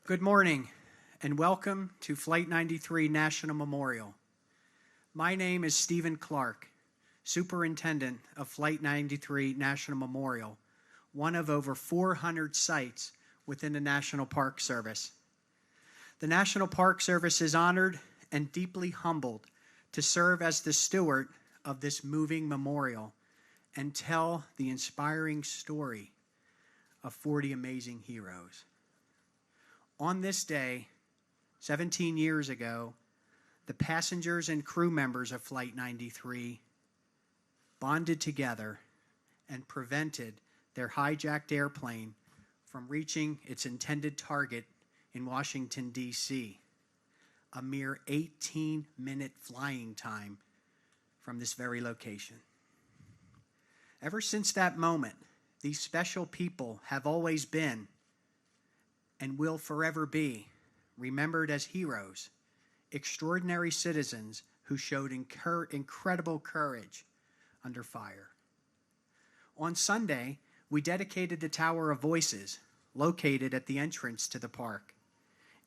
Good morning and welcome to Flight 93 National Memorial. My name is Stephen Clark, Superintendent of Flight 93 National Memorial, one of over 400 sites within the National Park Service. The National Park Service is honored and deeply humbled to serve as the steward of this moving memorial and tell the inspiring story of 40 amazing heroes. On this day, 17 years ago, the passengers and crew members of Flight 93 bonded together and prevented their hijacked airplane from reaching its intended target in Washington, D.C., a mere 18-minute flying time from this very location. Ever since that moment, these special people have always been and will forever be remembered as heroes, extraordinary citizens who showed incredible courage under fire. On Sunday, we dedicated the Tower of Voices, located at the entrance to the park.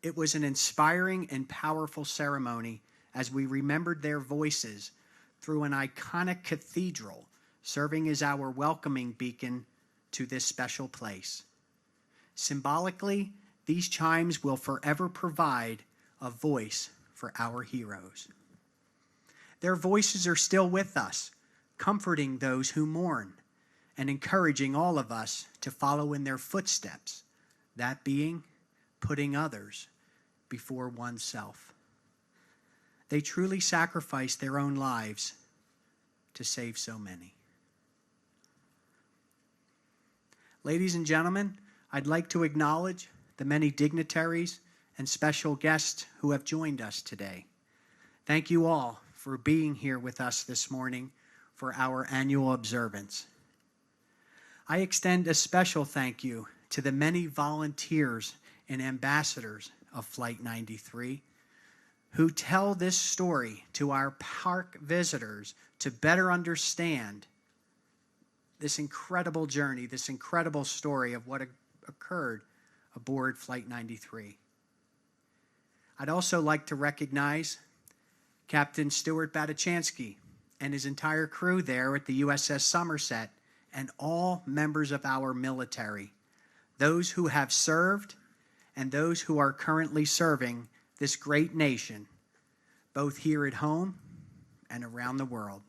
It was an inspiring and powerful ceremony as we remembered their voices through an iconic cathedral serving as our welcoming beacon to this special place. Symbolically, these chimes will forever provide a voice for our heroes. Their voices are still with us, comforting those who mourn and encouraging all of us to follow in their footsteps, that being putting others before oneself. They truly sacrificed their own lives to save so many. Ladies and gentlemen, I'd like to acknowledge the many dignitaries and special guests who have joined us today. Thank you all for being here with us this morning for our annual observance. I extend a special thank you to the many volunteers and ambassadors of Flight 93 who tell this story to our park visitors to better understand this incredible journey, this incredible story of what occurred aboard Flight 93. I'd also like to recognize Captain Stuart Batachansky and his entire crew there at the USS Somerset and all members of our military, those who have served and those who are currently serving this great nation, both here at home and around the world.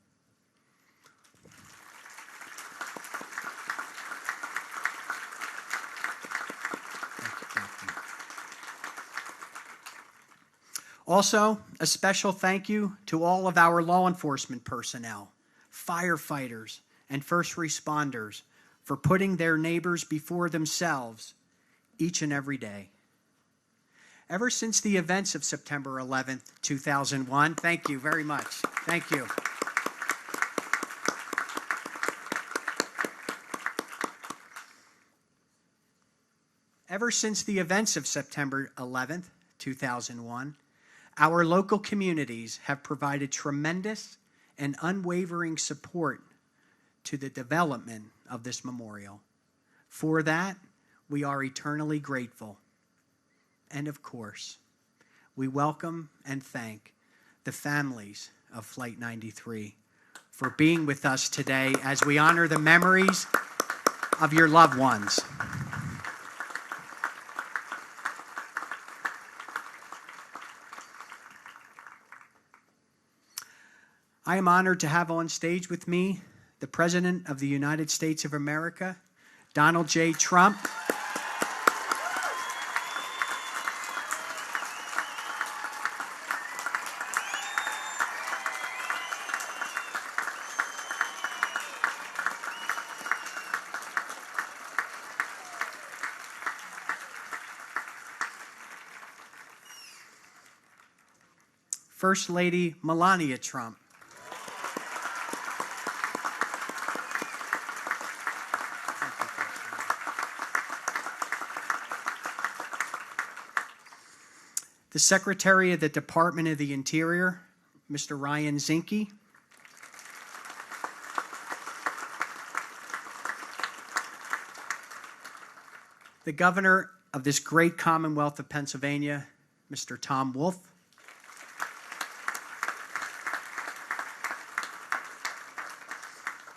Also, a special thank you to all of our law enforcement personnel, firefighters, and first responders for putting their neighbors before themselves each and every day. Ever since the events of September 11th, 2001, thank you very much. Thank you. Ever since the events of September 11th, 2001, our local communities have provided tremendous and unwavering support to the development of this memorial. For that, we are eternally grateful. And of course, we welcome and thank the families of Flight 93 for being with us today as we honor the memories of your loved ones. I am honored to have on stage with me the President of the United States of America, Donald J. Trump. First Lady Melania Trump. The Secretary of the Department of the Interior, Mr. Ryan Zinke. The Governor of this great Commonwealth of Pennsylvania, Mr. Tom Wolf.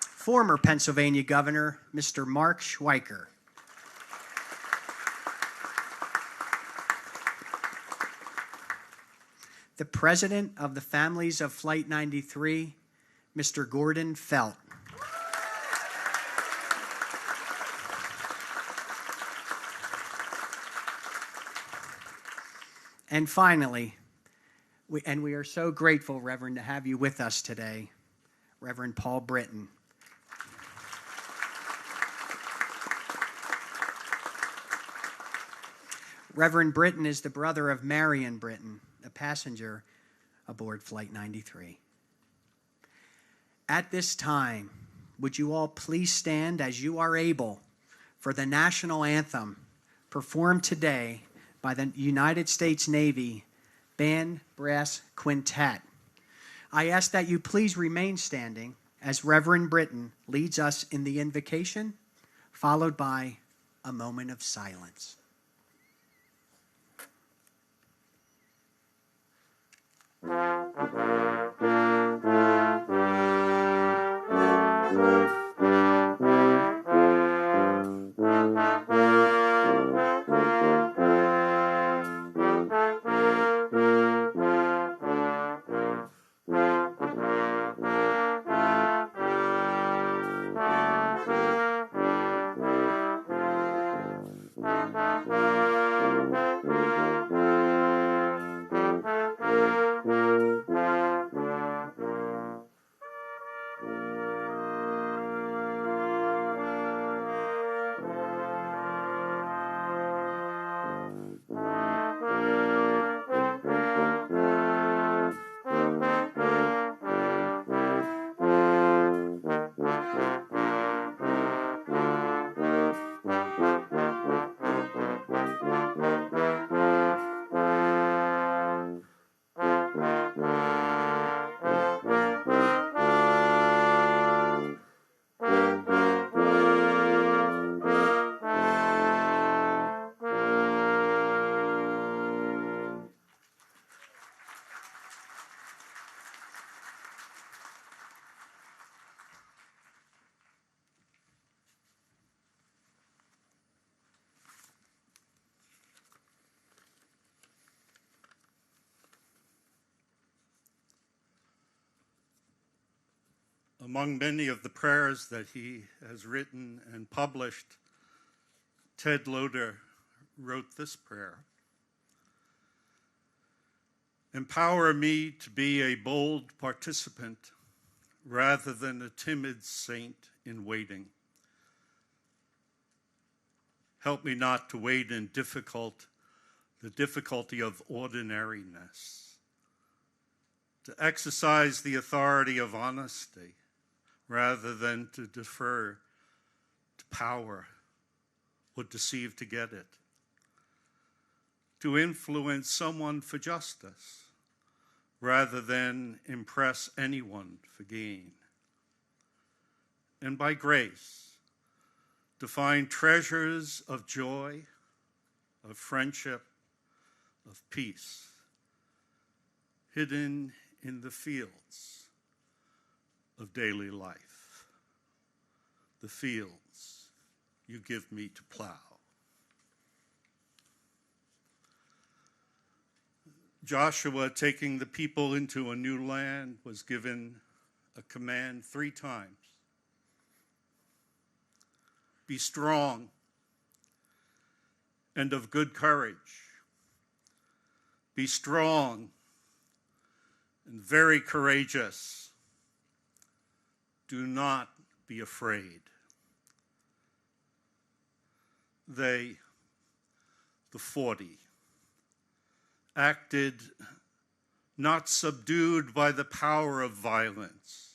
Former Pennsylvania Governor, Mr. Mark Schweiker. The President of the Families of Flight 93, Mr. Gordon Felt. And finally, we are so grateful, Reverend, to have you with us today, Reverend Paul Britton. Reverend Britton is the brother of Marion Britton, a passenger aboard Flight 93. At this time, would you all please stand as you are able for the national anthem performed today by the United States Navy Band Brass Quintet. I ask that you please remain standing as Reverend Britton leads us in the invocation, followed by a moment of silence. Among many of the prayers that he has written and published, Ted Loder wrote this prayer. Empower me to be a bold participant rather than a timid saint in waiting. Help me not to wait in the difficulty of ordinariness, to exercise the authority of honesty rather than to defer to power or deceive to get it, to influence someone for justice rather than impress anyone for gain, and by grace to find treasures of joy, of friendship, of peace, hidden in the fields of daily life, the fields you give me to plow. Joshua, taking the people into a new land, was given a command 3 times. Be strong and of good courage. Be strong and very courageous. Do not be afraid. They, the 40, acted not subdued by the power of violence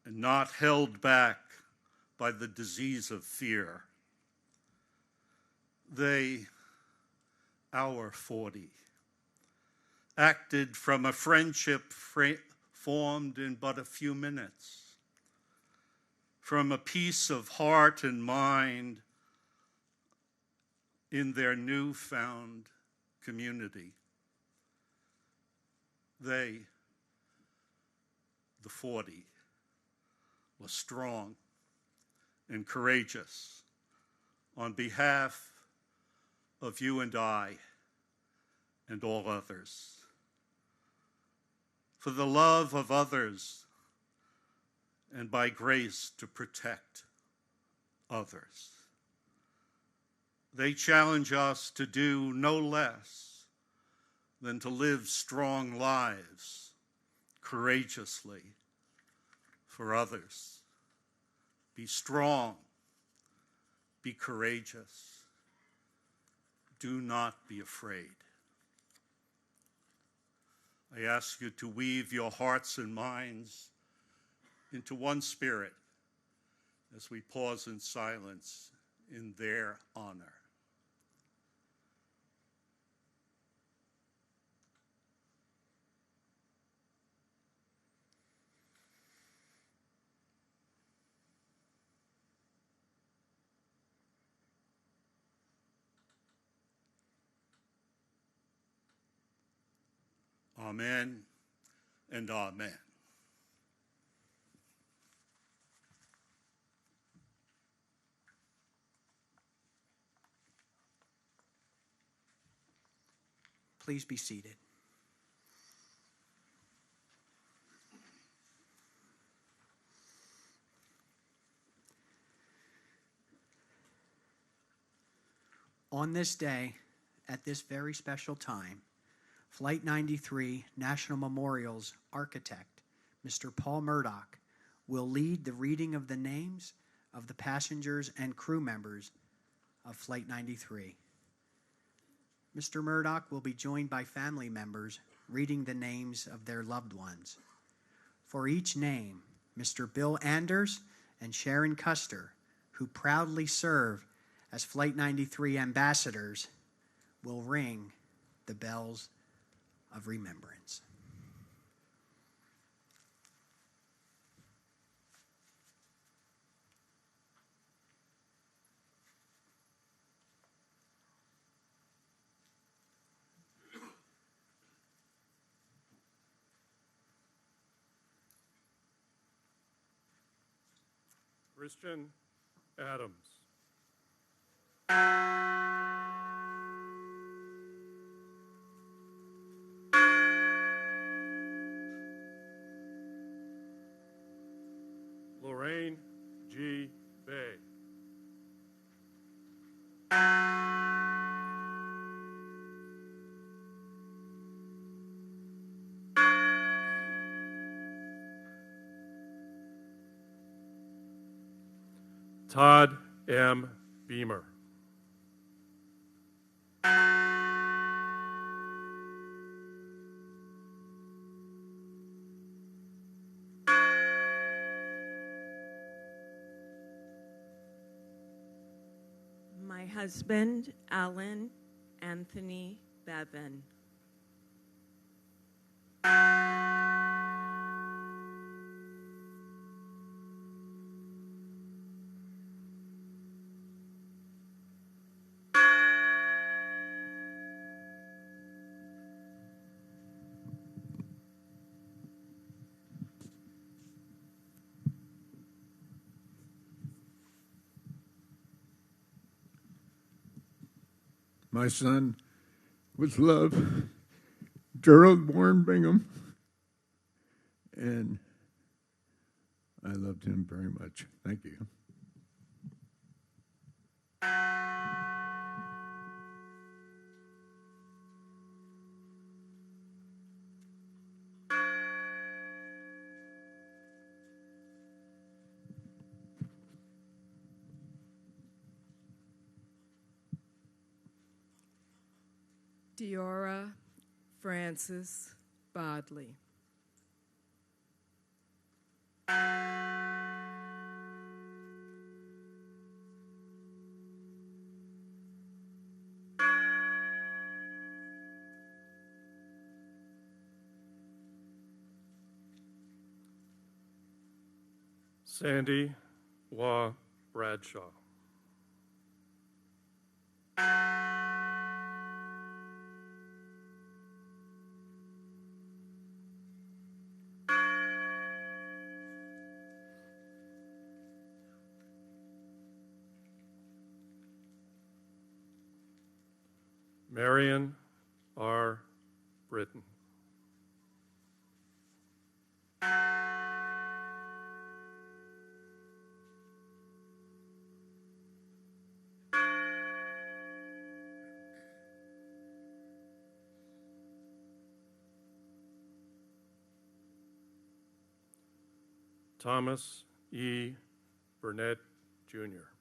and not held back by the disease of fear. They, our 40, acted from a friendship formed in but a few minutes, from a peace of heart and mind in their newfound community. They, the 40, were strong and courageous on behalf of you and I and all others. For the love of others and by grace to protect others. They challenge us to do no less than to live strong lives courageously for others. Be strong, be courageous. Do not be afraid. I ask you to weave your hearts and minds into one spirit as we pause in silence in their honor. Amen and amen. Please be seated. On this day, at this very special time, Flight 93 National Memorial's architect, Mr. Paul Murdoch, will lead the reading of the names of the passengers and crew members of Flight 93. Mr. Murdoch will be joined by family members reading the names of their loved ones. For each name, Mr. Bill Anders and Sharon Custer, who proudly served as Flight 93 ambassadors, will ring the bells of remembrance. Christian Adams. Lorraine G. Bay. Todd M. Beamer. My husband, Alan Anthony Bevan. My son, with love, Gerald Warren Bingham, and I loved him very much. Thank you. Diora Frances Bodley. Sandy Waugh Bradshaw. Marion R. Britton. Thomas E. Burnett, Jr.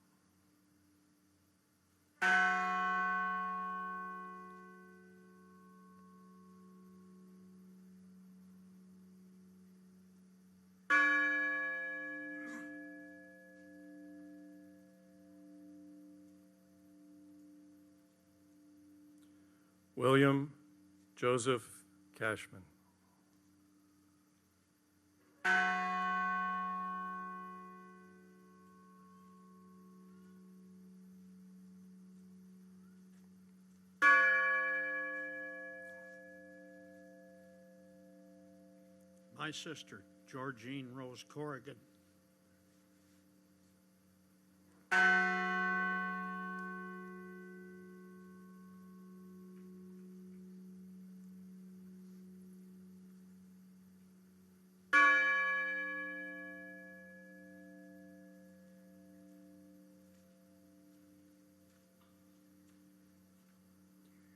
William Joseph Cashman. My sister, Georgine Rose Corrigan.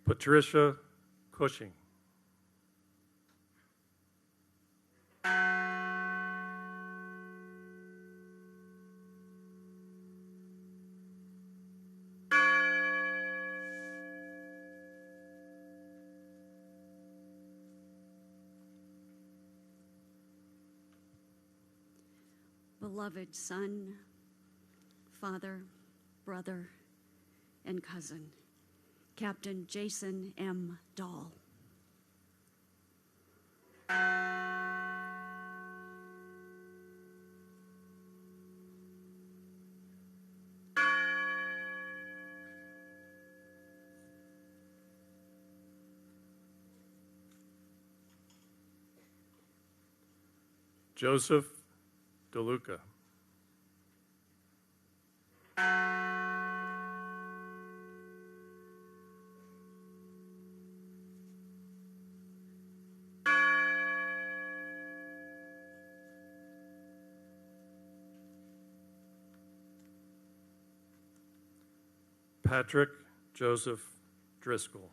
Patricia Cushing. Beloved son, father, brother, and cousin, Captain Jason M. Dahl. Joseph DeLuca. Patrick Joseph Driscoll.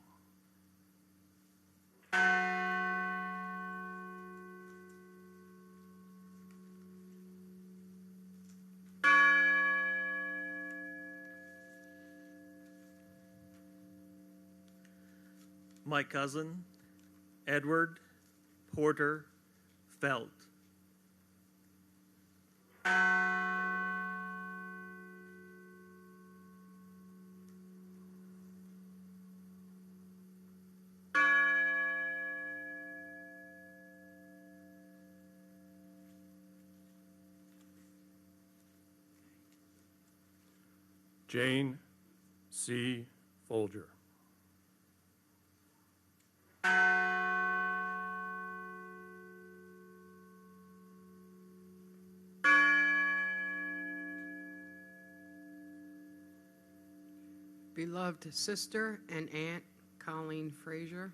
My cousin, Edward Porter Felt. Jane C. Folger. Beloved sister and aunt, Colleen Frazier.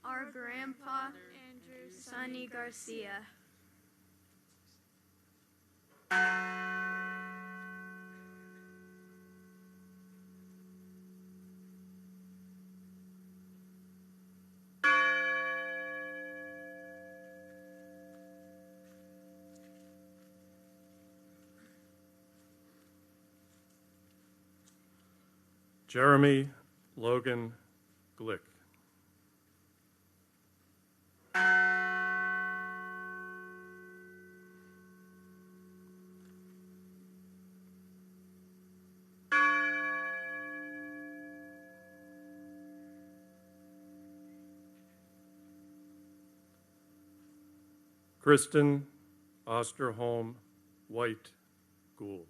Our grandpa, Andrew Sonny Garcia. Jeremy Logan Glick. Kristen Osterholm White Gould.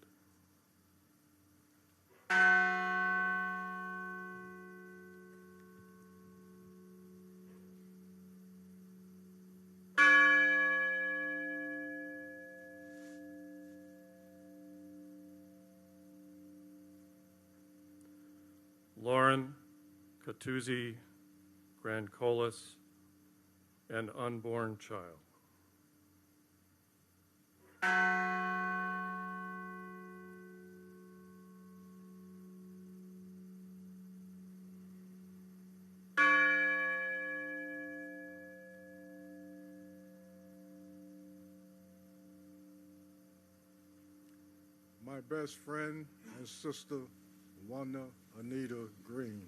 Lauren Catuzzi Grancolis, an unborn child. My best friend and sister, Wanda Anita Green.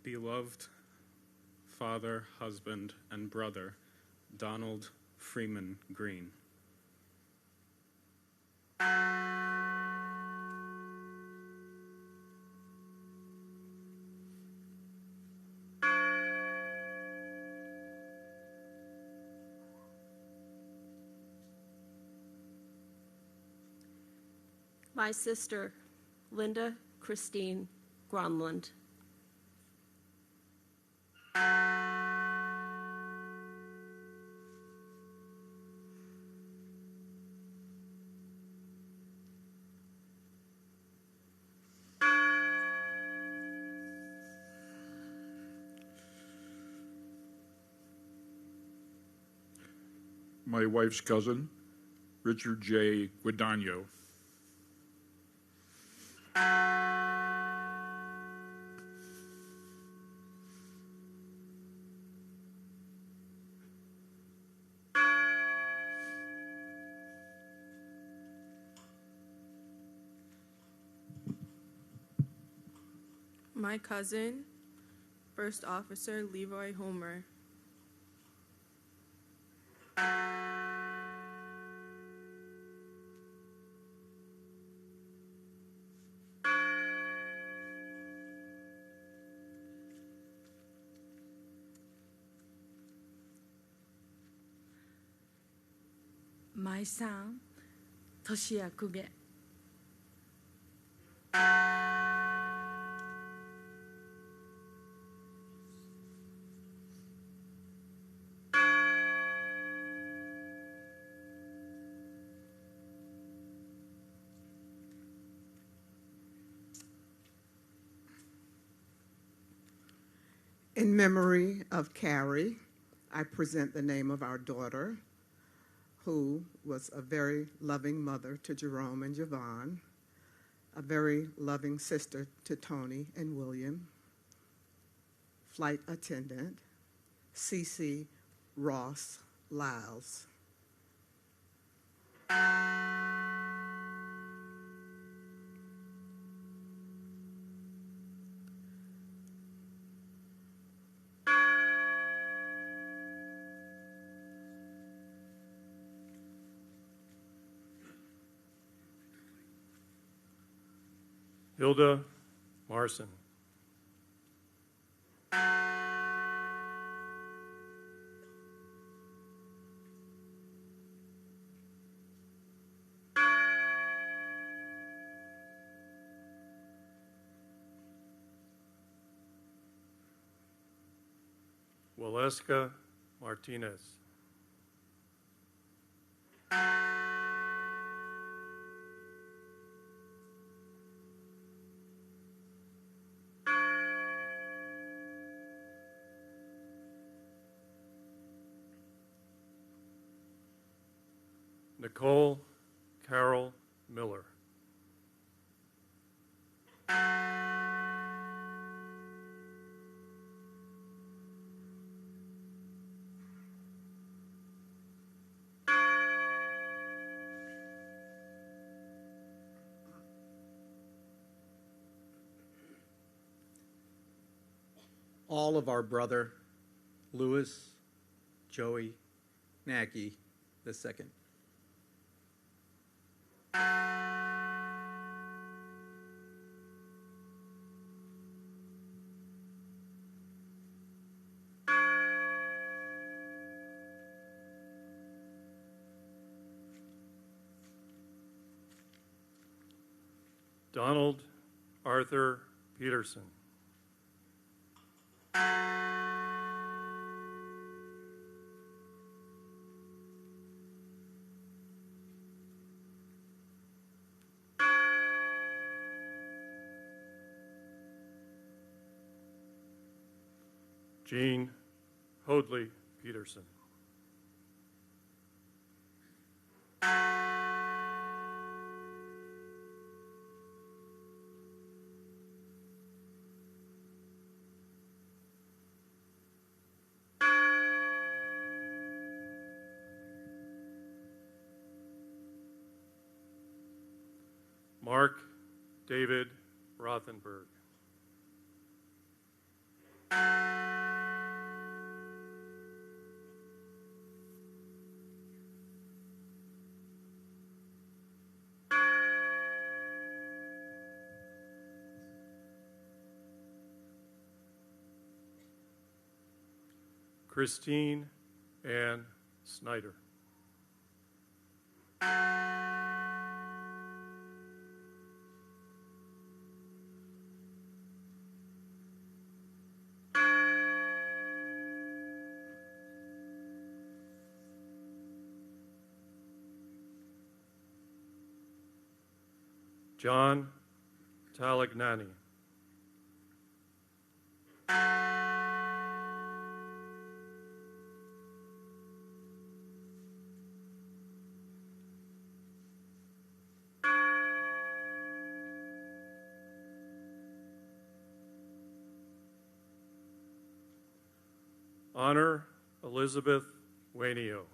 Beloved father, husband, and brother, Donald Freeman Green. My sister, Linda Christine Gronlund. My wife's cousin, Richard J. Guadagno. My cousin, First Officer Leroy Homer. My son, Toshiya Kuge. In memory of Carrie, I present the name of our daughter, who was a very loving mother to Jerome and Javon, a very loving sister to Tony and William, flight attendant, Cece Ross Lyles. Hilda Marson. Waleska Martinez. Nicole Carol Miller. all of our brother, Louis Joey Nackey II. Donald Arthur Peterson. Jean Hoadley Peterson. Mark David Rothenberg. Christine Ann Snyder. John Talagnani. Honor Elizabeth Wainio.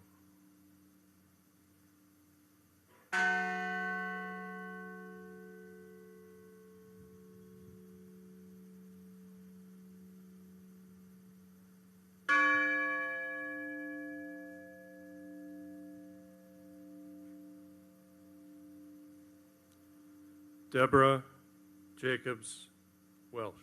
Deborah Jacobs Welsh.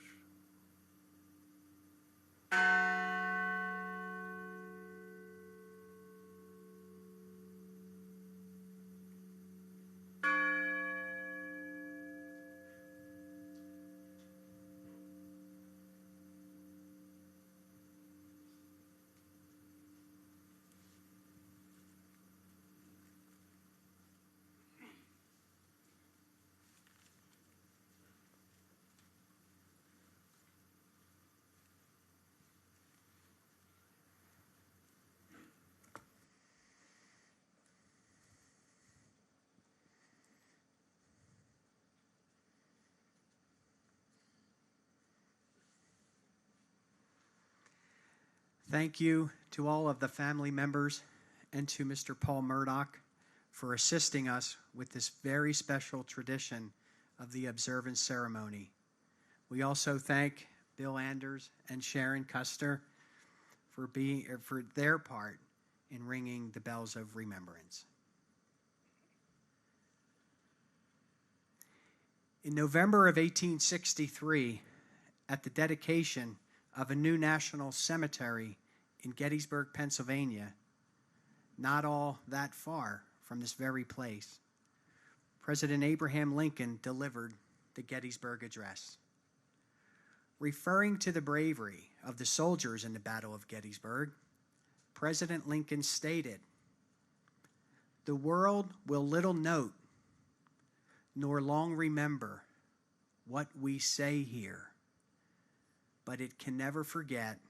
Thank you to all of the family members and to Mr. Paul Murdoch for assisting us with this very special tradition of the observance ceremony. We also thank Bill Anders and Sharon Custer for their part in ringing the bells of remembrance. In November of 1863, at the dedication of a new national cemetery in Gettysburg, Pennsylvania, not all that far from this very place, President Abraham Lincoln delivered the Gettysburg Address. Referring to the bravery of the soldiers in the Battle of Gettysburg, President Lincoln stated, "The world will little note nor long remember what we say here, but it can never forget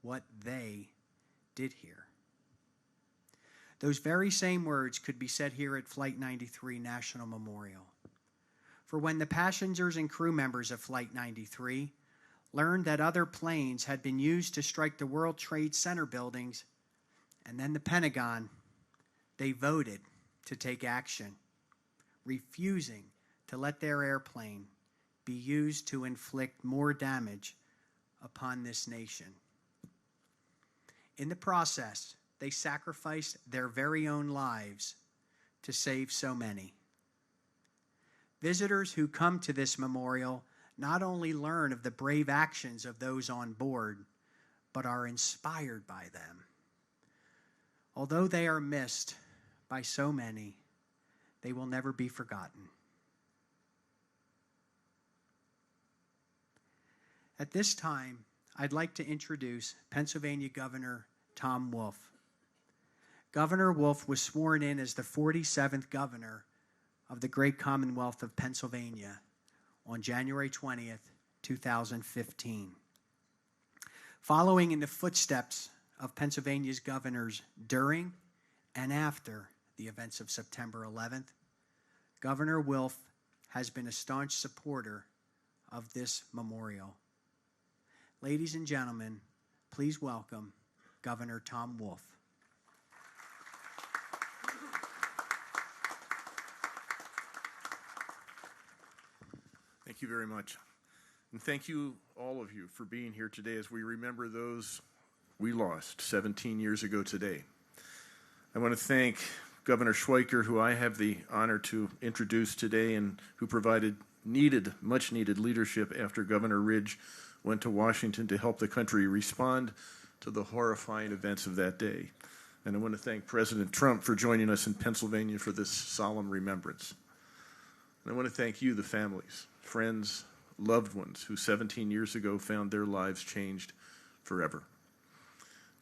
what they did here." Those very same words could be said here at Flight 93 National Memorial. For when the passengers and crew members of Flight 93 learned that other planes had been used to strike the World Trade Center buildings and then the Pentagon, they voted to take action, refusing to let their airplane be used to inflict more damage upon this nation. In the process, they sacrificed their very own lives to save so many. Visitors who come to this memorial not only learn of the brave actions of those on board, but are inspired by them. Although they are missed by so many, they will never be forgotten. At this time, I'd like to introduce Pennsylvania Governor Tom Wolf. Governor Wolf was sworn in as the 47th governor of the great Commonwealth of Pennsylvania on January 20th, 2015. Following in the footsteps of Pennsylvania's governors during and after the events of September 11th, Governor Wolf has been a staunch supporter of this memorial. Ladies and gentlemen, please welcome Governor Tom Wolf. Thank you very much. And thank you, all of you, for being here today as we remember those we lost 17 years ago today. I want to thank Governor Schweiker, who I have the honor to introduce today and who provided much needed leadership after Governor Ridge went to Washington to help the country respond to the horrifying events of that day. And I want to thank President Trump for joining us in Pennsylvania for this solemn remembrance. And I want to thank you, the families, friends, loved ones who 17 years ago found their lives changed forever.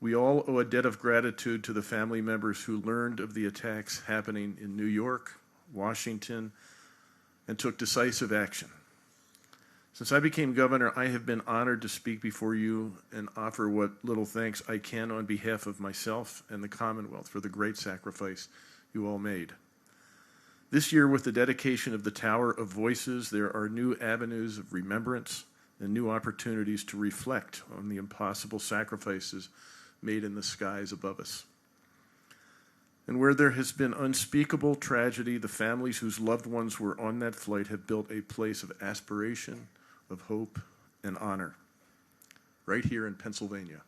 We all owe a debt of gratitude to the family members who learned of the attacks happening in New York, Washington, and took decisive action. Since I became governor, I have been honored to speak before you and offer what little thanks I can on behalf of myself and the Commonwealth for the great sacrifice you all made. This year, with the dedication of the Tower of Voices, there are new avenues of remembrance and new opportunities to reflect on the impossible sacrifices made in the skies above us. And where there has been unspeakable tragedy, the families whose loved ones were on that flight have built a place of aspiration, of hope, and honor, right here in Pennsylvania.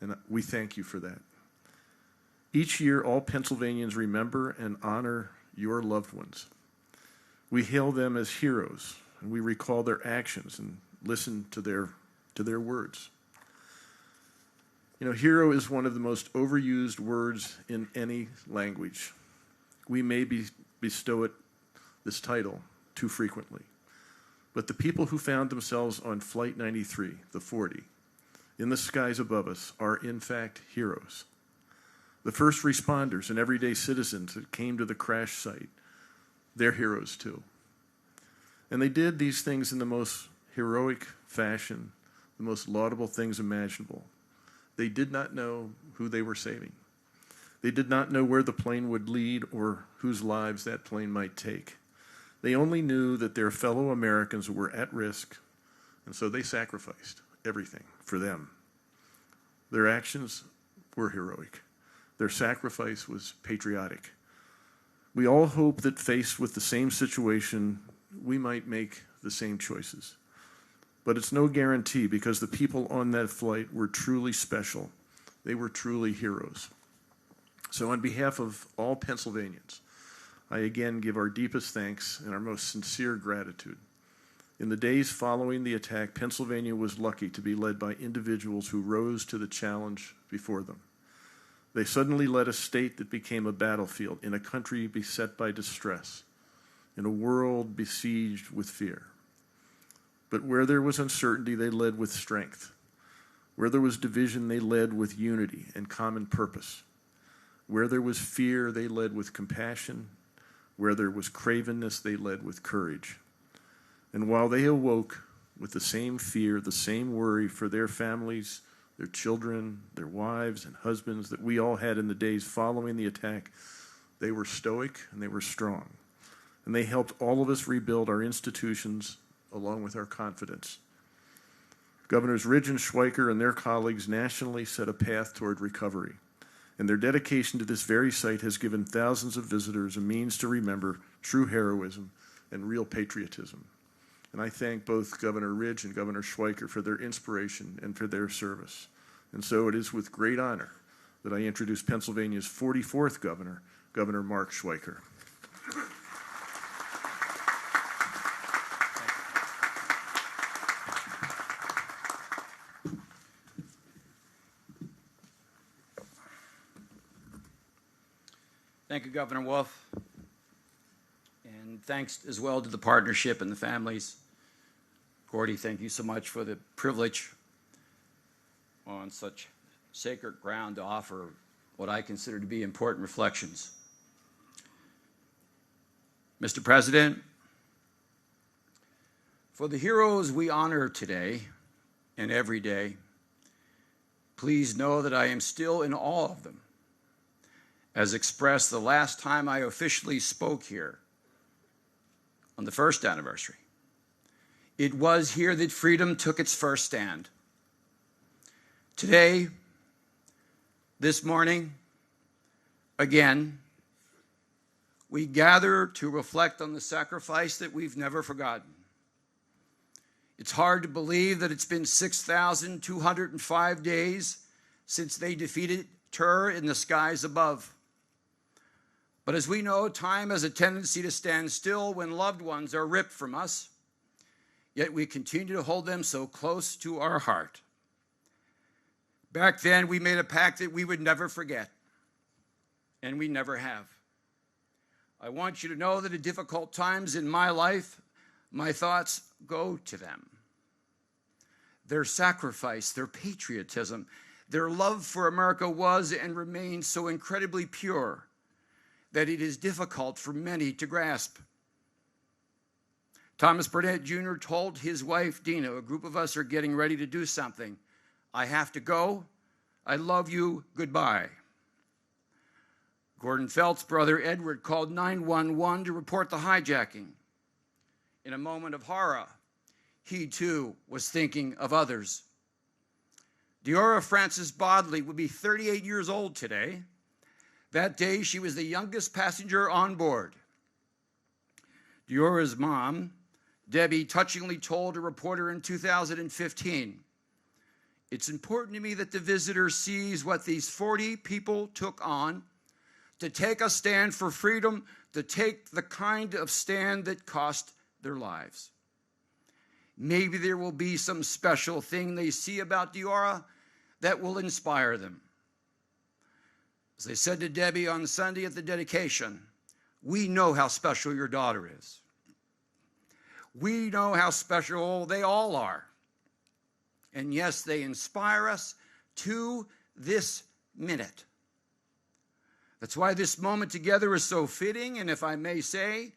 And we thank you for that. Each year, all Pennsylvanians remember and honor your loved ones. We hail them as heroes, and we recall their actions and listen to their words. You know, hero is one of the most overused words in any language. We may bestow it this title too frequently. But the people who found themselves on Flight 93, the 40, in the skies above us, are in fact heroes. The first responders and everyday citizens that came to the crash site, they're heroes too. And they did these things in the most heroic fashion, the most laudable things imaginable. They did not know who they were saving. They did not know where the plane would lead or whose lives that plane might take. They only knew that their fellow Americans were at risk, and so they sacrificed everything for them. Their actions were heroic. Their sacrifice was patriotic. We all hope that faced with the same situation, we might make the same choices. But it's no guarantee, because the people on that flight were truly special. They were truly heroes. So on behalf of all Pennsylvanians, I again give our deepest thanks and our most sincere gratitude. In the days following the attack, Pennsylvania was lucky to be led by individuals who rose to the challenge before them. They suddenly led a state that became a battlefield in a country beset by distress, in a world besieged with fear. But where there was uncertainty, they led with strength. Where there was division, they led with unity and common purpose. Where there was fear, they led with compassion. Where there was cravenness, they led with courage. And while they awoke with the same fear, the same worry for their families, their children, their wives and husbands that we all had in the days following the attack, they were stoic and they were strong. And they helped all of us rebuild our institutions along with our confidence. Governors Ridge and Schweiker and their colleagues nationally set a path toward recovery. And their dedication to this very site has given thousands of visitors a means to remember true heroism and real patriotism. And I thank both Governor Ridge and Governor Schweiker for their inspiration and for their service. And so it is with great honor that I introduce Pennsylvania's 44th governor, Governor Mark Schweiker. Thank you, Governor Wolf. And thanks as well to the partnership and the families. Gordy, thank you so much for the privilege on such sacred ground to offer what I consider to be important reflections. Mr. President, for the heroes we honor today and every day, please know that I am still in awe of them, as expressed the last time I officially spoke here on the first anniversary. It was here that freedom took its first stand. Today, this morning, again, we gather to reflect on the sacrifice that we've never forgotten. It's hard to believe that it's been 6,205 days since they defeated terror in the skies above. But as we know, time has a tendency to stand still when loved ones are ripped from us, yet we continue to hold them so close to our heart. Back then, we made a pact that we would never forget, and we never have. I want you to know that at difficult times in my life, my thoughts go to them. Their sacrifice, their patriotism, their love for America was and remains so incredibly pure that it is difficult for many to grasp. Thomas Burnett Jr. told his wife, Dina, a group of us are getting ready to do something. I have to go. I love you. Goodbye. Gordon Felt's brother, Edward, called 911 to report the hijacking. In a moment of horror, he too was thinking of others. Deora Frances Bodley would be 38 years old today. That day, she was the youngest passenger on board. Deora's mom, Debbie, touchingly told a reporter in 2015, "It's important to me that the visitor sees what these 40 people took on to take a stand for freedom, to take the kind of stand that cost their lives. Maybe there will be some special thing they see about Deora that will inspire them." As they said to Debbie on Sunday at the dedication, we know how special your daughter is. We know how special they all are. And yes, they inspire us to this minute. That's why this moment together is so fitting and, if I may say,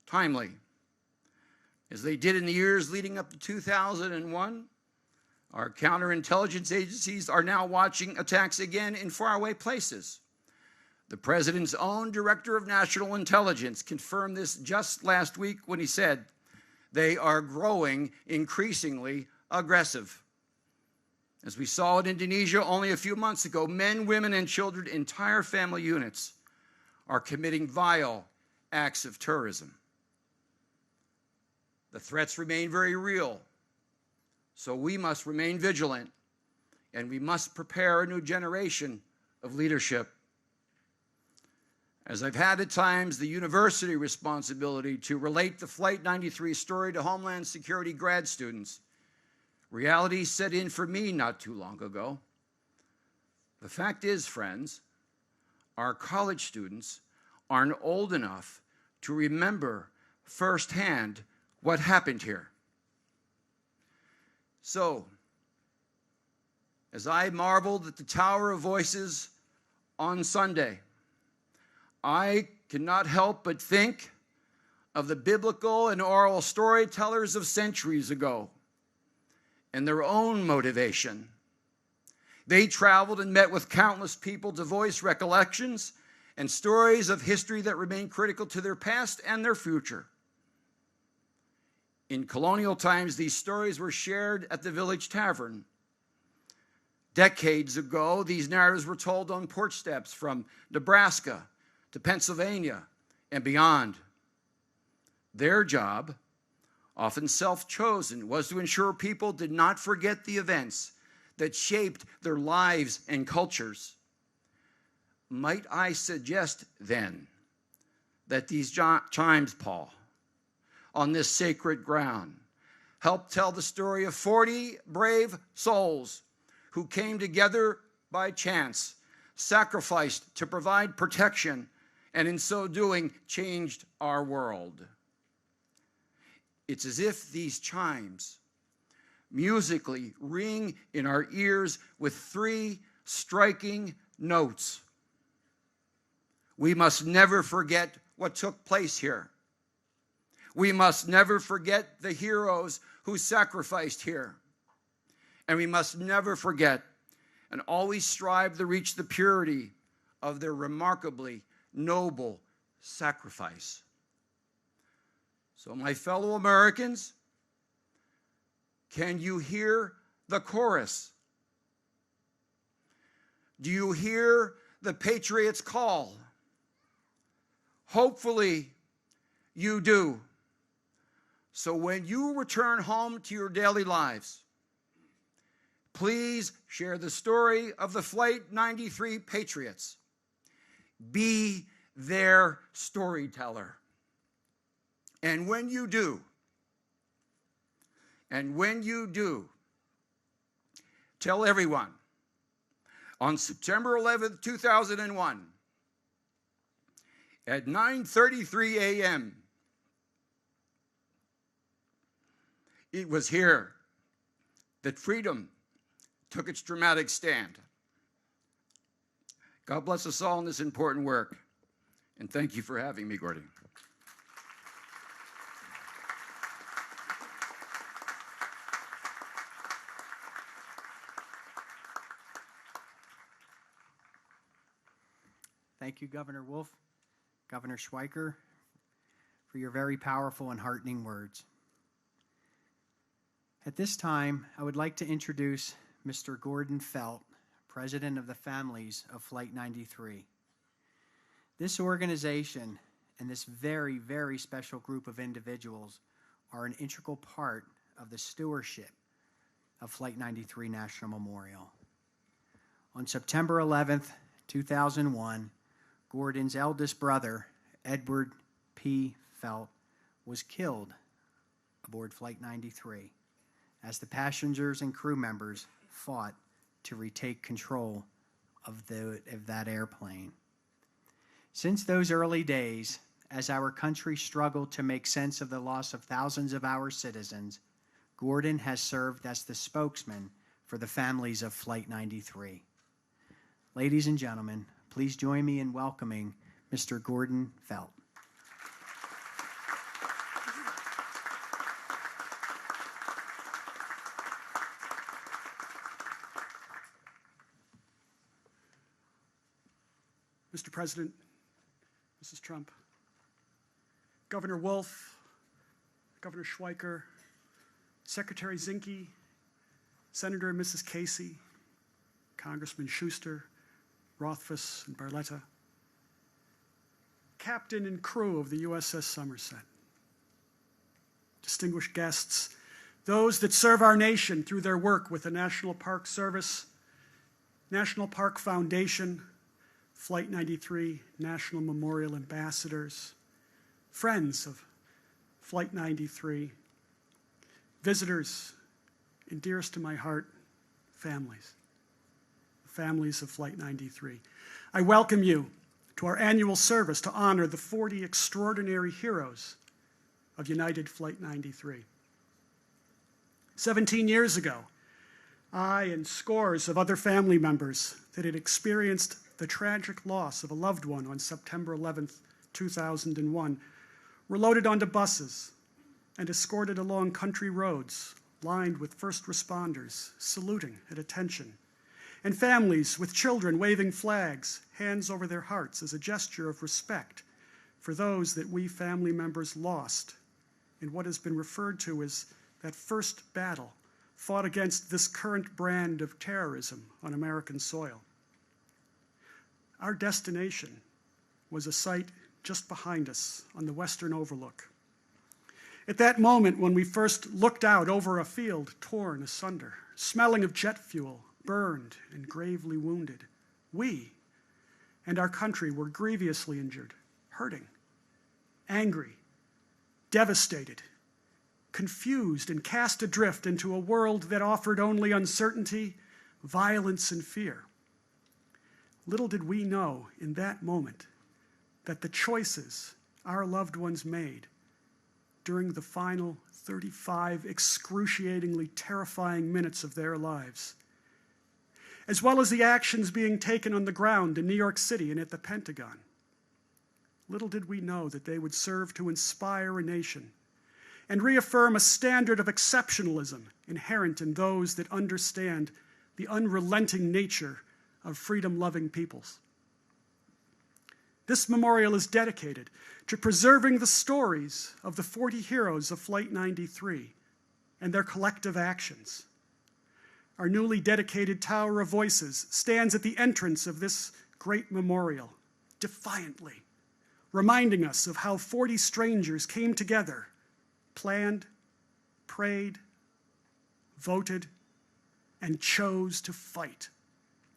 timely. As they did in the years leading up to 2001, our counterintelligence agencies are now watching attacks again in faraway places. The president's own director of national intelligence confirmed this just last week when he said they are growing increasingly aggressive. As we saw in Indonesia only a few months ago, men, women, and children, entire family units, are committing vile acts of terrorism. The threats remain very real. So we must remain vigilant, and we must prepare a new generation of leadership. As I've had at times the university responsibility to relate the Flight 93 story to Homeland Security grad students, reality set in for me not too long ago. The fact is, friends, our college students aren't old enough to remember firsthand what happened here. So, as I marveled at the Tower of Voices on Sunday, I cannot help but think of the biblical and oral storytellers of centuries ago and their own motivation. They traveled and met with countless people to voice recollections and stories of history that remain critical to their past and their future. In colonial times, these stories were shared at the village tavern. Decades ago, these narratives were told on porch steps from Nebraska to Pennsylvania and beyond. Their job, often self-chosen, was to ensure people did not forget the events that shaped their lives and cultures. Might I suggest, then, that these chimes, Paul, on this sacred ground, help tell the story of 40 brave souls who came together by chance, sacrificed to provide protection, and in so doing, changed our world. It's as if these chimes musically ring in our ears with 3 striking notes. We must never forget what took place here. We must never forget the heroes who sacrificed here. And we must never forget and always strive to reach the purity of their remarkably noble sacrifice. So, my fellow Americans, can you hear the chorus? Do you hear the patriot's call? Hopefully, you do. So when you return home to your daily lives, please share the story of the Flight 93 Patriots. Be their storyteller. And when you do, tell everyone, on September 11th, 2001, at 9:33 a.m., it was here that freedom took its dramatic stand. God bless us all in this important work, and thank you for having me, Gordon. Thank you, Governor Wolf, Governor Schweiker, for your very powerful and heartening words. At this time, I would like to introduce Mr. Gordon Felt, President of the Families of Flight 93. This organization and this very, very special group of individuals are an integral part of the stewardship of Flight 93 National Memorial. On September 11th, 2001, Gordon's eldest brother, Edward P. Felt, was killed aboard Flight 93 as the passengers and crew members fought to retake control of that airplane. Since those early days, as our country struggled to make sense of the loss of thousands of our citizens, Gordon has served as the spokesman for the families of Flight 93. Ladies and gentlemen, please join me in welcoming Mr. Gordon Felt. Mr. President, Mrs. Trump, Governor Wolf, Governor Schweiker, Secretary Zinke, Senator and Mrs. Casey, Congressman Schuster, Rothfuss, and Barletta, captain and crew of the USS Somerset, distinguished guests, those that serve our nation through their work with the National Park Service, National Park Foundation, Flight 93 National Memorial Ambassadors, friends of Flight 93, visitors, and dearest to my heart, families of Flight 93. I welcome you to our annual service to honor the 40 extraordinary heroes of United Flight 93. 17 years ago, I and scores of other family members that had experienced the tragic loss of a loved one on September 11th, 2001, were loaded onto buses and escorted along country roads lined with first responders saluting at attention, and families with children waving flags, hands over their hearts as a gesture of respect for those that we family members lost in what has been referred to as that first battle fought against this current brand of terrorism on American soil. Our destination was a site just behind us on the Western Overlook. At that moment when we first looked out over a field torn asunder, smelling of jet fuel, burned and gravely wounded, we and our country were grievously injured, hurting, angry, devastated, confused, and cast adrift into a world that offered only uncertainty, violence, and fear. Little did we know in that moment that the choices our loved ones made during the final 35 excruciatingly terrifying minutes of their lives, as well as the actions being taken on the ground in New York City and at the Pentagon, little did we know that they would serve to inspire a nation and reaffirm a standard of exceptionalism inherent in those that understand the unrelenting nature of freedom-loving peoples. This memorial is dedicated to preserving the stories of the 40 heroes of Flight 93 and their collective actions. Our newly dedicated Tower of Voices stands at the entrance of this great memorial, defiantly, reminding us of how 40 strangers came together, planned, prayed, voted, and chose to fight,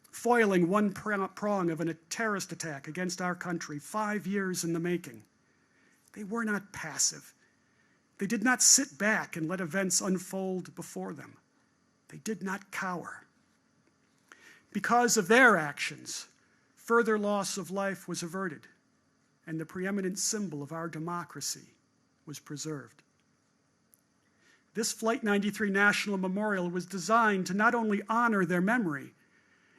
foiling one prong of a terrorist attack against our country 5 years in the making. They were not passive. They did not sit back and let events unfold before them. They did not cower. Because of their actions, further loss of life was averted, and the preeminent symbol of our democracy was preserved. This Flight 93 National Memorial was designed to not only honor their memory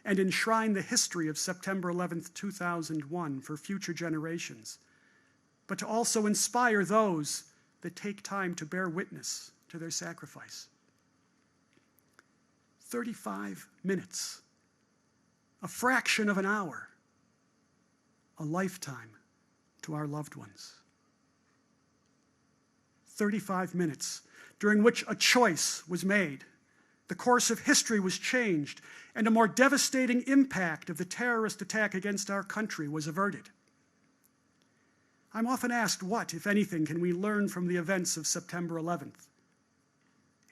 and enshrine the history of September 11th, 2001 for future generations, but to also inspire those that take time to bear witness to their sacrifice. 35 minutes, a fraction of an hour, a lifetime to our loved ones. 35 minutes during which a choice was made, the course of history was changed, and a more devastating impact of the terrorist attack against our country was averted. I'm often asked what, if anything, can we learn from the events of September 11th?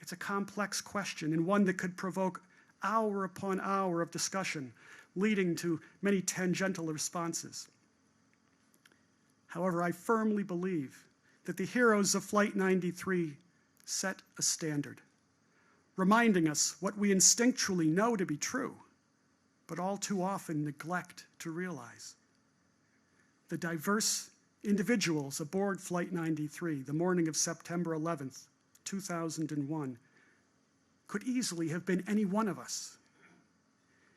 It's a complex question and one that could provoke hour upon hour of discussion, leading to many tangential responses. However, I firmly believe that the heroes of Flight 93 set a standard, reminding us what we instinctually know to be true, but all too often neglect to realize. The diverse individuals aboard Flight 93 the morning of September 11th, 2001, could easily have been any one of us.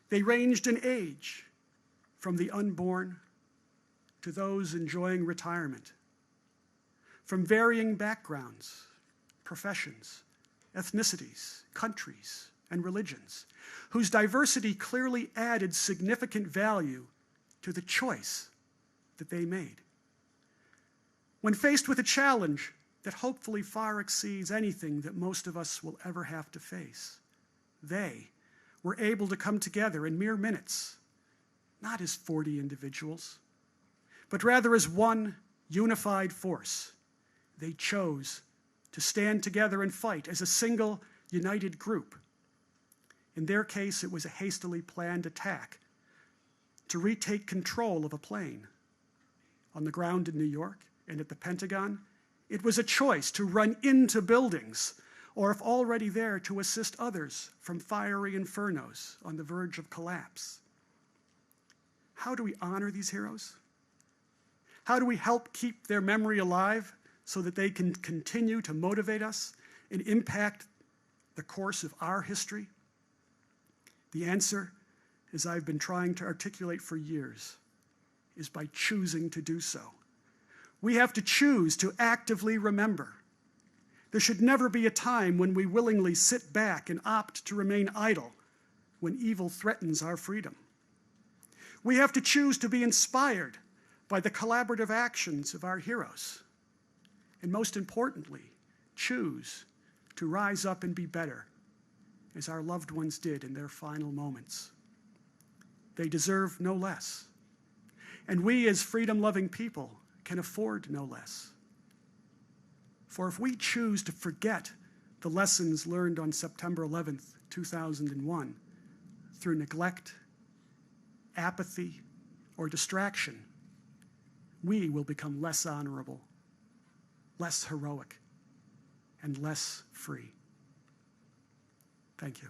They ranged in age, from the unborn to those enjoying retirement, from varying backgrounds, professions, ethnicities, countries, and religions, whose diversity clearly added significant value to the choice that they made. When faced with a challenge that hopefully far exceeds anything that most of us will ever have to face, they were able to come together in mere minutes, not as 40 individuals, but rather as one unified force. They chose to stand together and fight as a single, united group. In their case, it was a hastily planned attack to retake control of a plane. On the ground in New York and at the Pentagon, it was a choice to run into buildings, or if already there, to assist others from fiery infernos on the verge of collapse. How do we honor these heroes? How do we help keep their memory alive so that they can continue to motivate us and impact the course of our history? The answer, as I've been trying to articulate for years, is by choosing to do so. We have to choose to actively remember. There should never be a time when we willingly sit back and opt to remain idle when evil threatens our freedom. We have to choose to be inspired by the collaborative actions of our heroes. And most importantly, choose to rise up and be better, as our loved ones did in their final moments. They deserve no less. And we, as freedom-loving people, can afford no less. For if we choose to forget the lessons learned on September 11th, 2001, through neglect, apathy, or distraction, we will become less honorable, less heroic, and less free. Thank you.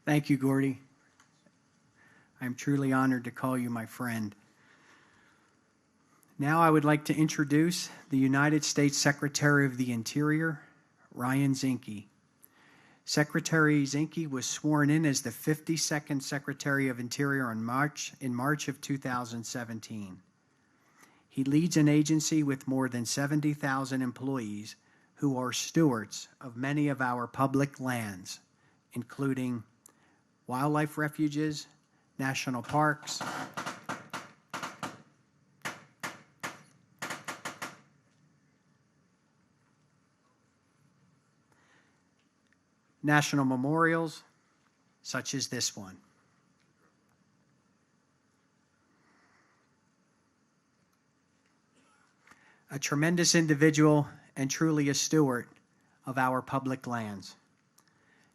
Thank you, Gordy. I'm truly honored to call you my friend. Now I would like to introduce the United States Secretary of the Interior, Ryan Zinke. Secretary Zinke was sworn in as the 52nd Secretary of Interior in March of 2017. He leads an agency with more than 70,000 employees who are stewards of many of our public lands, including wildlife refuges, national parks, national memorials, such as this one. A tremendous individual and truly a steward of our public lands.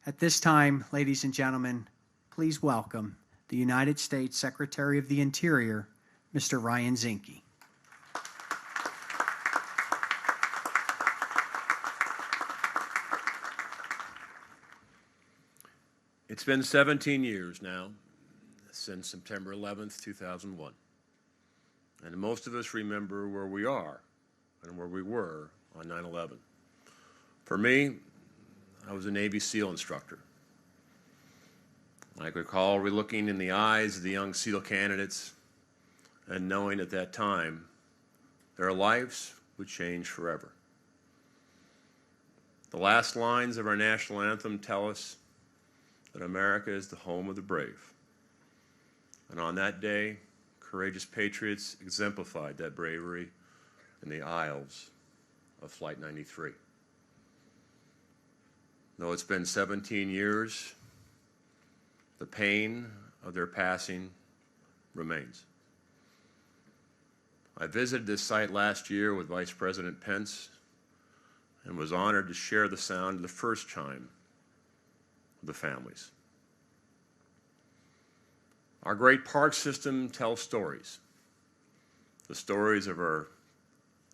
At this time, ladies and gentlemen, please welcome the United States Secretary of the Interior, Mr. Ryan Zinke. It's been 17 years now since September 11th, 2001. And most of us remember where we are and where we were on 9/11. For me, I was a Navy SEAL instructor. I recall looking in the eyes of the young SEAL candidates and knowing at that time their lives would change forever. The last lines of our national anthem tell us that America is the home of the brave. And on that day, courageous patriots exemplified that bravery in the aisles of Flight 93. Though it's been 17 years, the pain of their passing remains. I visited this site last year with Vice President Pence and was honored to share the sound of the first chime of the families. Our great park system tells stories. The stories of our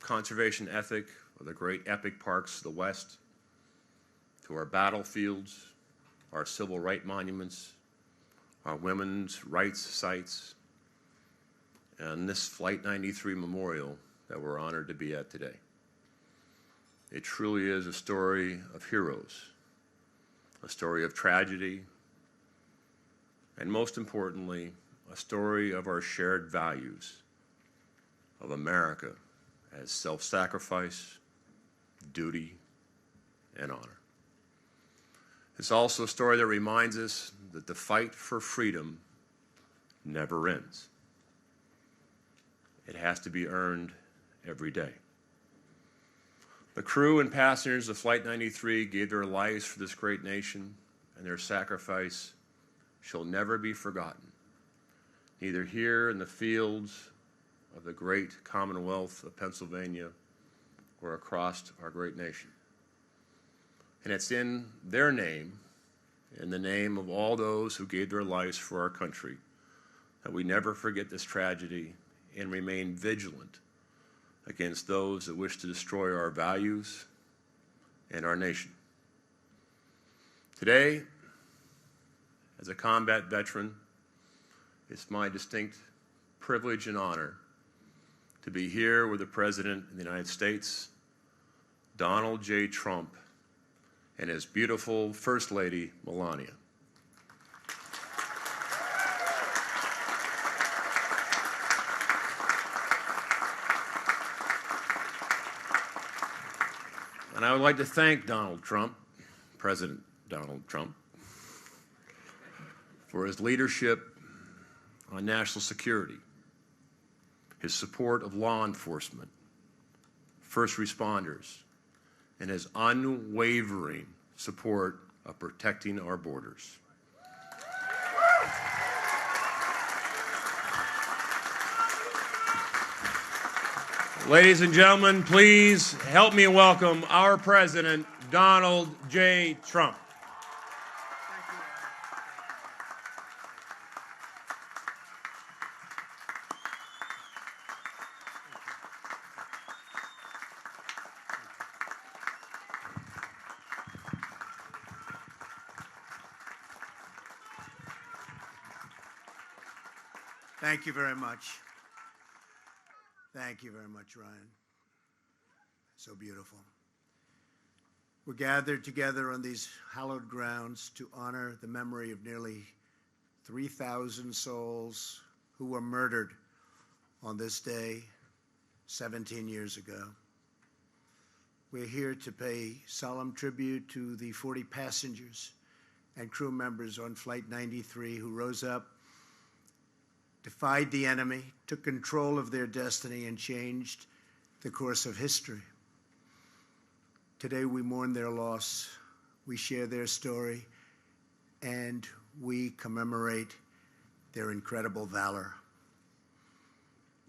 conservation ethic of the great epic parks of the West, to our battlefields, our civil rights monuments, our women's rights sites, and this Flight 93 memorial that we're honored to be at today. It truly is a story of heroes, a story of tragedy, and most importantly, a story of our shared values of America as self-sacrifice, duty, and honor. It's also a story that reminds us that the fight for freedom never ends. It has to be earned every day. The crew and passengers of Flight 93 gave their lives for this great nation, and their sacrifice shall never be forgotten, neither here in the fields of the great Commonwealth of Pennsylvania or across our great nation. And it's in their name, in the name of all those who gave their lives for our country, that we never forget this tragedy and remain vigilant against those that wish to destroy our values and our nation. Today, as a combat veteran, it's my distinct privilege and honor to be here with the President of the United States, Donald J. Trump, and his beautiful First Lady, Melania. And I would like to thank Donald Trump, President Donald Trump, for his leadership on national security, his support of law enforcement, first responders, and his unwavering support of protecting our borders. Ladies and gentlemen, please help me welcome our President, Donald J. Trump. Thank you very much. Thank you very much, Ryan. So beautiful. We're gathered together on these hallowed grounds to honor the memory of nearly 3,000 souls who were murdered on this day 17 years ago. We're here to pay solemn tribute to the 40 passengers and crew members on Flight 93 who rose up, defied the enemy, took control of their destiny, and changed the course of history. Today we mourn their loss, we share their story, and we commemorate their incredible valor.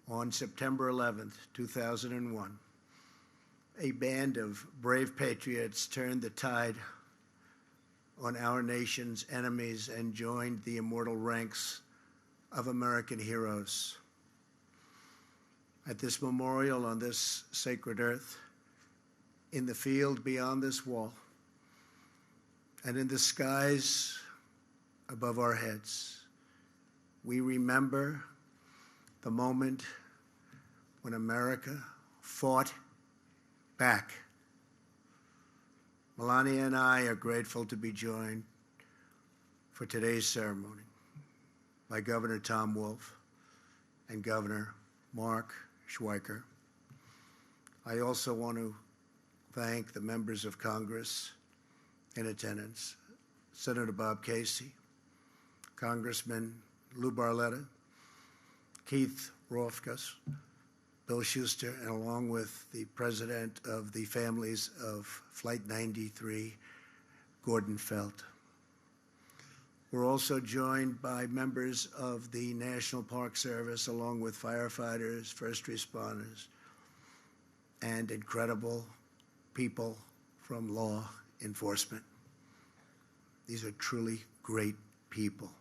On September 11th, 2001, a band of brave patriots turned the tide on our nation's enemies and joined the immortal ranks of American heroes. At this memorial on this sacred earth, in the field beyond this wall, and in the skies above our heads, we remember the moment when America fought back. Melania and I are grateful to be joined for today's ceremony by Governor Tom Wolf and Governor Mark Schweiker. I also want to thank the members of Congress in attendance, Senator Bob Casey, Congressman Lou Barletta, Keith Rothfuss, Bill Schuster, and along with the president of the families of Flight 93, Gordon Felt. We're also joined by members of the National Park Service, along with firefighters, first responders, and incredible people from law enforcement. These are truly great people.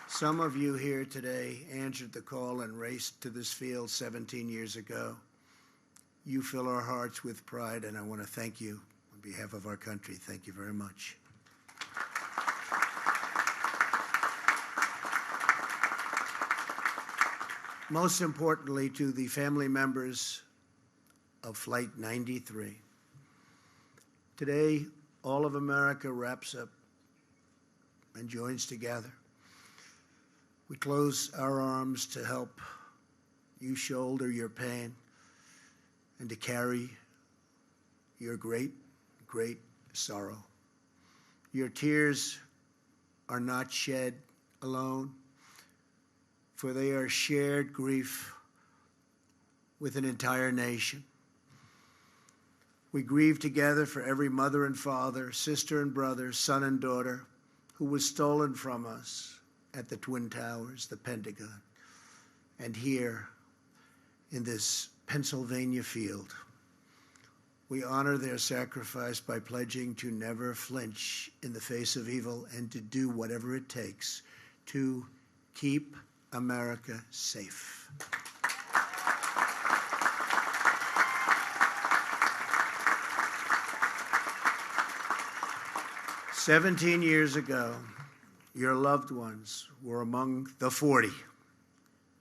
Some of you here today answered the call and raced to this field 17 years ago. You fill our hearts with pride, and I want to thank you on behalf of our country. Thank you very much. Most importantly, to the family members of Flight 93. Today, all of America wraps up and joins together. We close our arms to help you shoulder your pain and to carry your great, great sorrow. Your tears are not shed alone, for they are shared grief with an entire nation. We grieve together for every mother and father, sister and brother, son and daughter who was stolen from us at the Twin Towers, the Pentagon, and here in this Pennsylvania field. We honor their sacrifice by pledging to never flinch in the face of evil and to do whatever it takes to keep America safe. "17 years ago, your loved ones were among the 40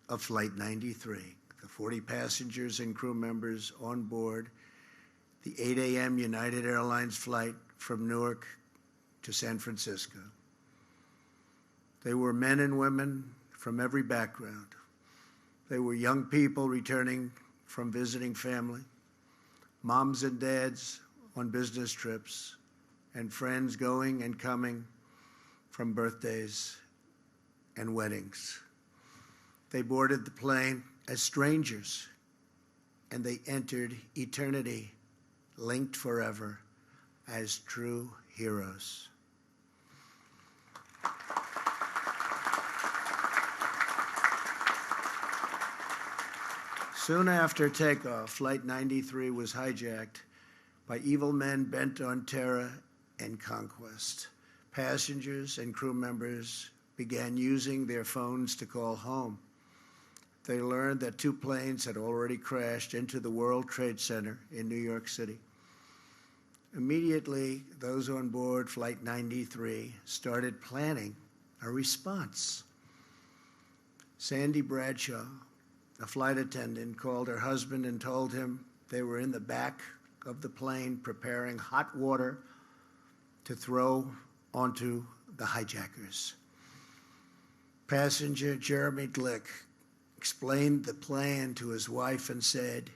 of Flight 93, the 40 passengers and crew members on board the 8 a.m. United Airlines flight from Newark to San Francisco. They were men and women from every background. They were young people returning from visiting family, moms and dads on business trips, and friends going and coming from birthdays and weddings. They boarded the plane as strangers, and they entered eternity, linked forever as true heroes. Soon after takeoff, Flight 93 was hijacked by evil men bent on terror and conquest. Passengers and crew members began using their phones to call home. They learned that 2 planes had already crashed into the World Trade Center in New York City. Immediately, those on board Flight 93 started planning a response. Sandy Bradshaw, a flight attendant, called her husband and told him they were in the back of the plane preparing hot water to throw onto the hijackers. Passenger Jeremy Glick explained the plan to his wife and said,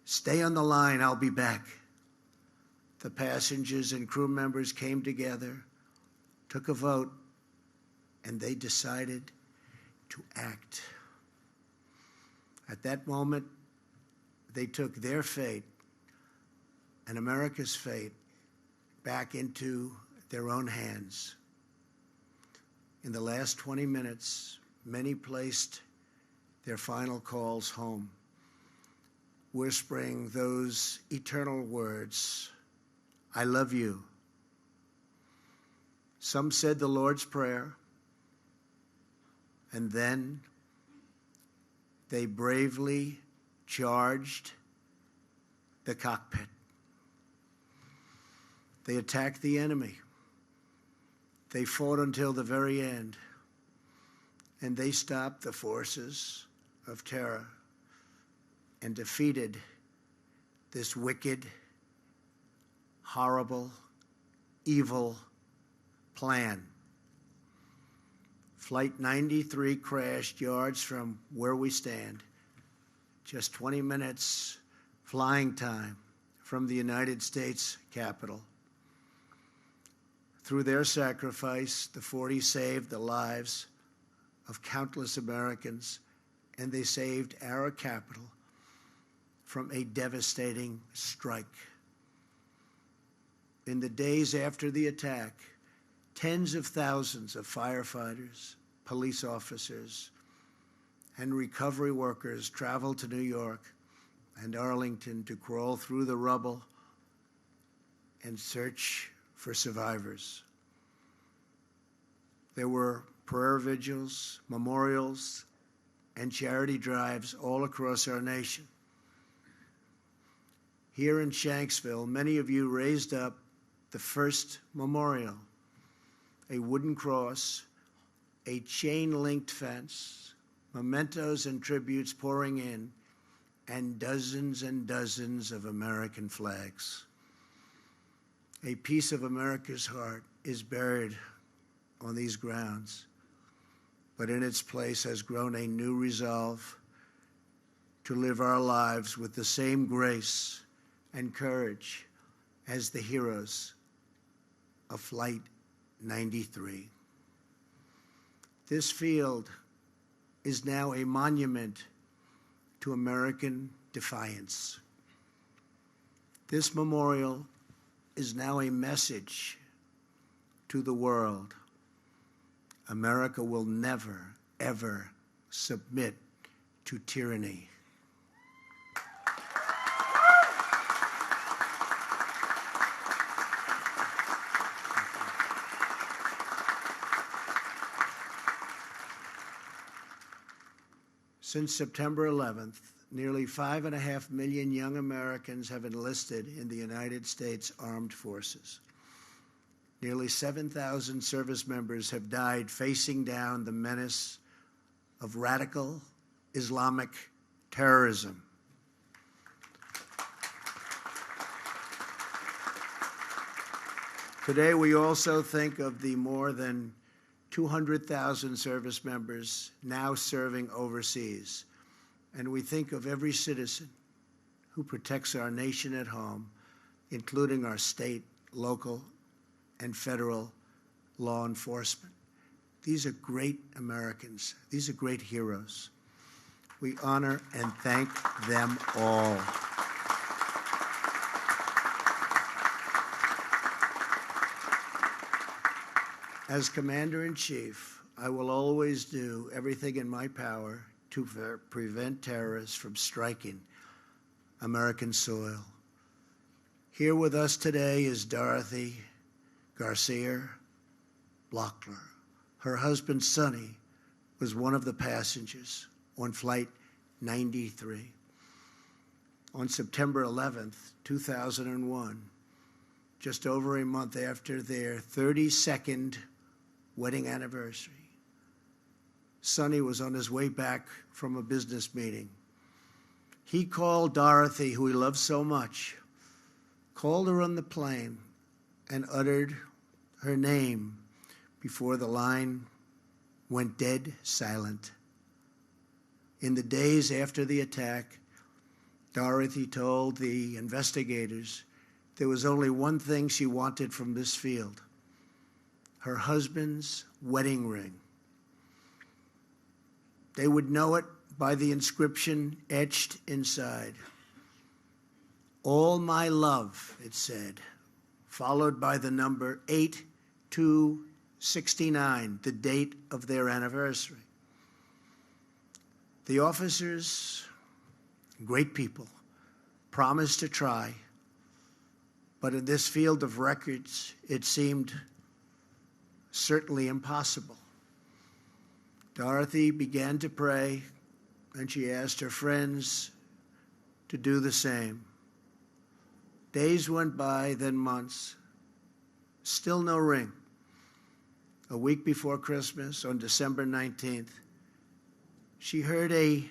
"Stay on the line, I'll be back." The passengers and crew members came together, took a vote, and they decided to act. At that moment, they took their fate and America's fate back into their own hands. In the last 20 minutes, many placed their final calls home, whispering those eternal words, "I love you." Some said the Lord's Prayer, and then they bravely charged the cockpit. They attacked the enemy. They fought until the very end, and they stopped the forces of terror and defeated this wicked, horrible, evil plan. Flight 93 crashed yards from where we stand, just 20 minutes flying time from the United States Capitol. Through their sacrifice, the 40 saved the lives of countless Americans, and they saved our capital from a devastating strike. In the days after the attack, tens of thousands of firefighters, police officers, and recovery workers traveled to New York and Arlington to crawl through the rubble and search for survivors. There were prayer vigils, memorials, and charity drives all across our nation. Here in Shanksville, many of you raised up the first memorial, a wooden cross, a chain-linked fence, mementos and tributes pouring in, and dozens of American flags. A piece of America's heart is buried on these grounds, but in its place has grown a new resolve to live our lives with the same grace and courage as the heroes of Flight 93. This field is now a monument to American defiance. This memorial is now a message to the world. America will never, ever submit to tyranny. Since September 11th, nearly 5.5 million young Americans have enlisted in the United States Armed Forces. Nearly 7,000 service members have died facing down the menace of radical Islamic terrorism. Today, we also think of the more than 200,000 service members now serving overseas. And we think of every citizen who protects our nation at home, including our state, local, and federal law enforcement. These are great Americans. These are great heroes. We honor and thank them all. As Commander-in-Chief, I will always do everything in my power to prevent terrorists from striking American soil. Here with us today is Dorothy Garcia Blockler. Her husband, Sonny, was one of the passengers on Flight 93. On September 11th, 2001, just over a month after their 32nd wedding anniversary, Sonny was on his way back from a business meeting. He called Dorothy, who he loved so much, called her on the plane and uttered her name before the line went dead silent. In the days after the attack, Dorothy told the investigators there was only one thing she wanted from this field: her husband's wedding ring. They would know it by the inscription etched inside. "All my love," it said, followed by the number 8269, the date of their anniversary. The officers, great people, promised to try, but in this field of records, it seemed certainly impossible. Dorothy began to pray, and she asked her friends to do the same. Days went by, then months. Still no ring. A week before Christmas, on December 19th, she heard a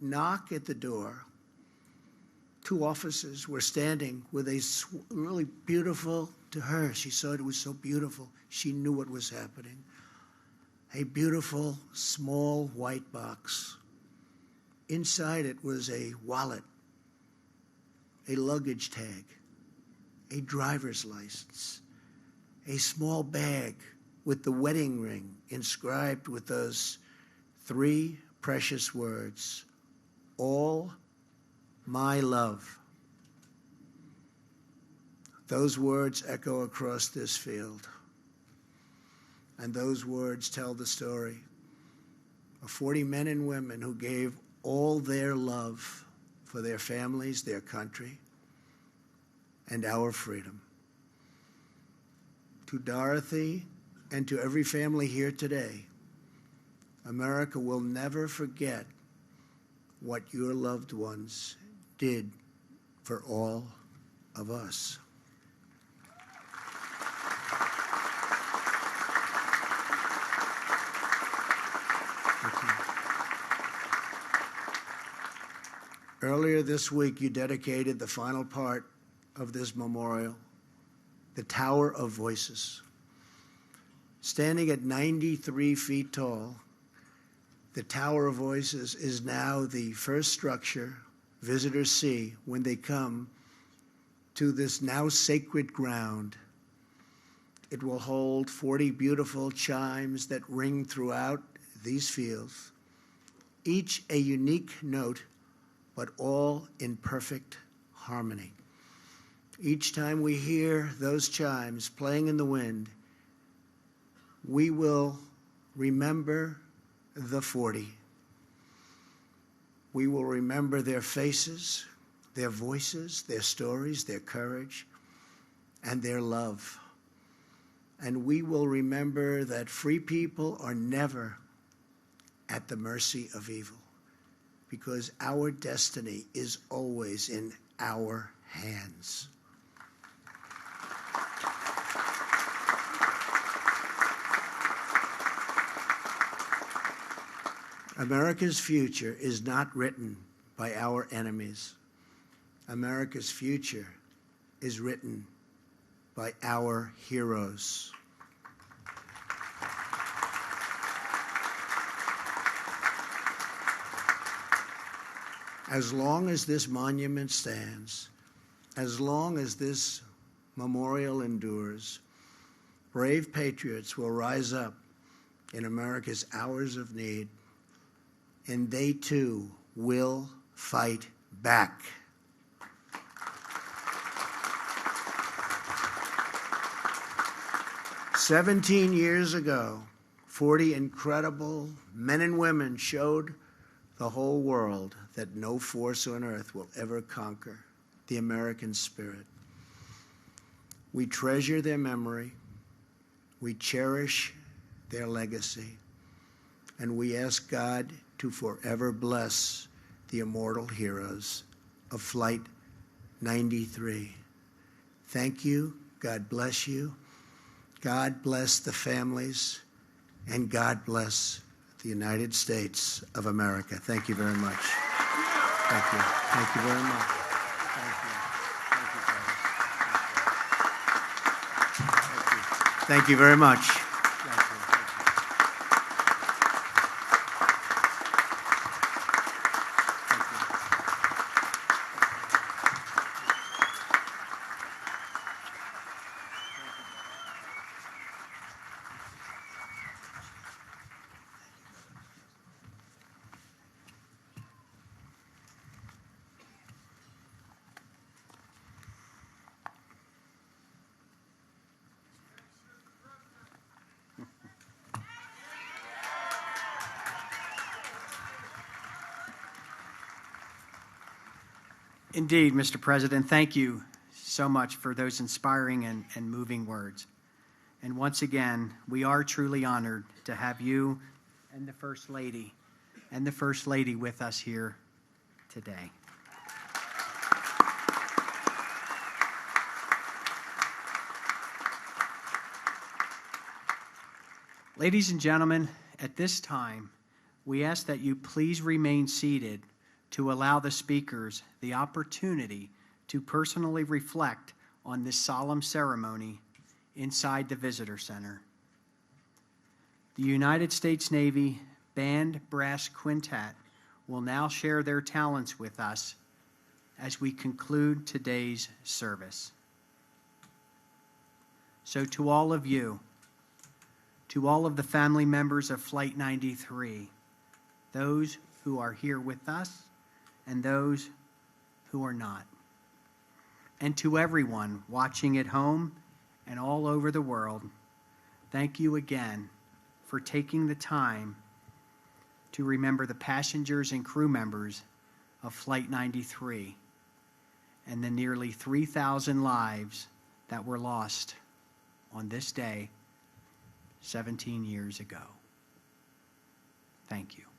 knock at the door. Two officers were standing with a really beautiful, to her, she saw it was so beautiful, she knew what was happening. A beautiful, small white box. Inside it was a wallet, a luggage tag, a driver's license, a small bag with the wedding ring inscribed with those three precious words: "All my love." Those words echo across this field. And those words tell the story of 40 men and women who gave all their love for their families, their country, and our freedom. To Dorothy and to every family here today, America will never forget what your loved ones did for all of us. Earlier this week, you dedicated the final part of this memorial, the Tower of Voices. Standing at 93 feet tall, the Tower of Voices is now the first structure visitors see when they come to this now sacred ground. It will hold 40 beautiful chimes that ring throughout these fields, each a unique note, but all in perfect harmony. Each time we hear those chimes playing in the wind, we will remember the 40. We will remember their faces, their voices, their stories, their courage, and their love. And we will remember that free people are never at the mercy of evil, because our destiny is always in our hands. America's future is not written by our enemies. America's future is written by our heroes. As long as this monument stands, as long as this memorial endures, brave patriots will rise up in America's hours of need, and they too will fight back. "17 years ago, 40 incredible men and women showed the whole world that no force on earth will ever conquer the American spirit. We treasure their memory, we cherish their legacy, and we ask God to forever bless the immortal heroes of Flight 93. Thank you. God bless you. God bless the families, and God bless the United States of America. Thank you very much. Thank you. Thank you very much. Thank you. Thank you, brother. Thank you. Thank you very much. Thank you. Indeed, Mr. President, thank you so much for those inspiring and moving words. And once again, we are truly honored to have you and the First Lady with us here today. Ladies and gentlemen, at this time, we ask that you please remain seated to allow the speakers the opportunity to personally reflect on this solemn ceremony inside the Visitor Center. The United States Navy Band Brass Quintet will now share their talents with us as we conclude today's service. So to all of you, to all of the family members of Flight 93, those who are here with us and those who are not, and to everyone watching at home and all over the world, thank you again for taking the time to remember the passengers and crew members of Flight 93 and the nearly 3,000 lives that were lost on this day 17 years ago. Thank you.